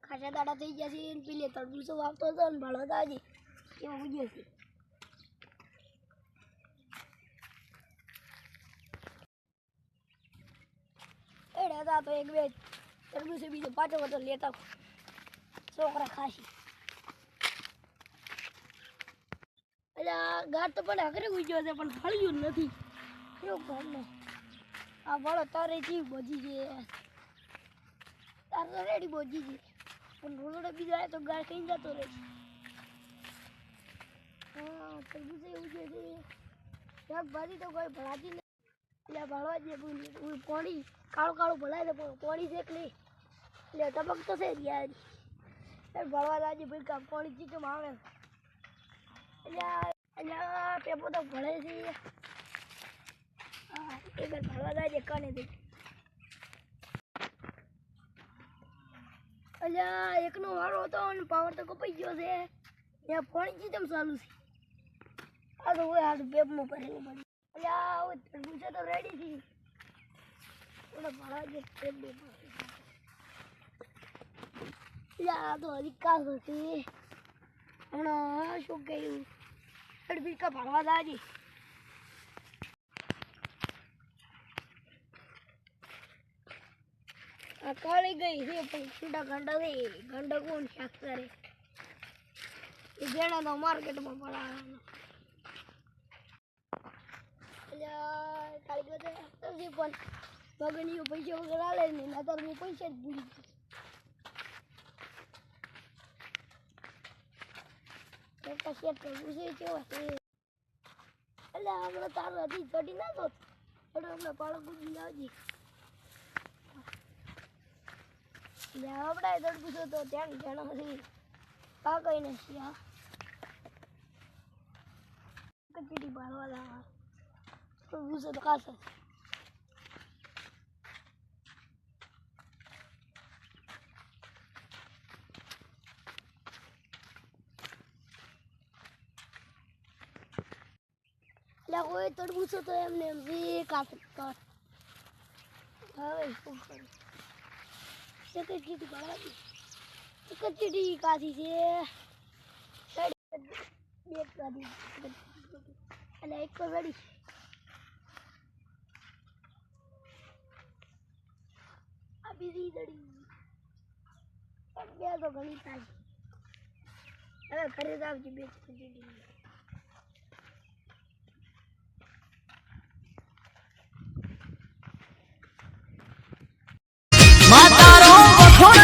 ખાસા દાડા થઈ ગયા છે પેલે તરબૂચો વાવતો હતો ને ભણતા આજે એવો ઉગ્યો છે. એડા તો એક બે તરબૂચો બીજો પાછો હતો લેતા છોકરા ખાસી. એટલે ગાઢ તો પણ હકરે ઉગ્યો છે પણ ફળ્યું નથી. કેવું ઘરને આ વળો તારે જી બોજી છે તાર તો રેડી બોજી છે પણ રોડે બીજા આવે તો ગાળ કઈ જતો રહે. હા તરબૂચે એવું છે શાકભાજી તો કોઈ ભણાતી નથી. એટલે ભણવા જઈએ પાણી કાળું કાળું ભણાય છે પણ પાણી છે એટલે ટપક તો છે યાર ભણવા લાગે ભાઈ કામ પાણી ચીકમ આવે એટલે પેપો તો ભણે છે. હા એક ભણવા લાગે કને દે એટલે એકનો વારો હતો અને પાવર તો કપાઈ ગયો છે. ત્યાં પાણી ચીકમ ચાલુ છે. આ તો હોય આ પેપમાં ભરેલું પડે. એટલે આ તરબૂચો તો રેડી છે થોડા ભણવા જે પેપ બે આ તો હજી કાસ હતી હમણાં શું કહ્યું બીકા ભણવા લાગી. આ કાળી ગઈ છે પણ છૂટા ગંડા છે ગંડા કોણ શાક કરે એ જેના તો માર્કેટમાં પડાવવાનો. એટલે કાળી ગઈ પણ મગનીઓ પૈસા વગર આલે ને નતર હું પૈસા જ ભૂલી ગયો. શેર કરવું છે કેવા છે એટલે હમણાં તારું હજી ચડી ના તો એટલે હમણાં પાળક ગુજી આવજી એટલે આપણે તડબૂચો તો ત્યાં જાણો છે પાકઈ નથી. હા કચડી બાળવા લાવવા તડબૂચો તો કાશે કોઈ તડબૂચો તો એમને એમ કાશે કર હવે શું કરું કચડી બાળવા કચડી કાઢી છે બે કાઢી અને એક તો રેડી આ બીજી દડી બે તો ઘણી તાજી. હવે ઘરે જ આવજે બે કચડી માતારો વખોણ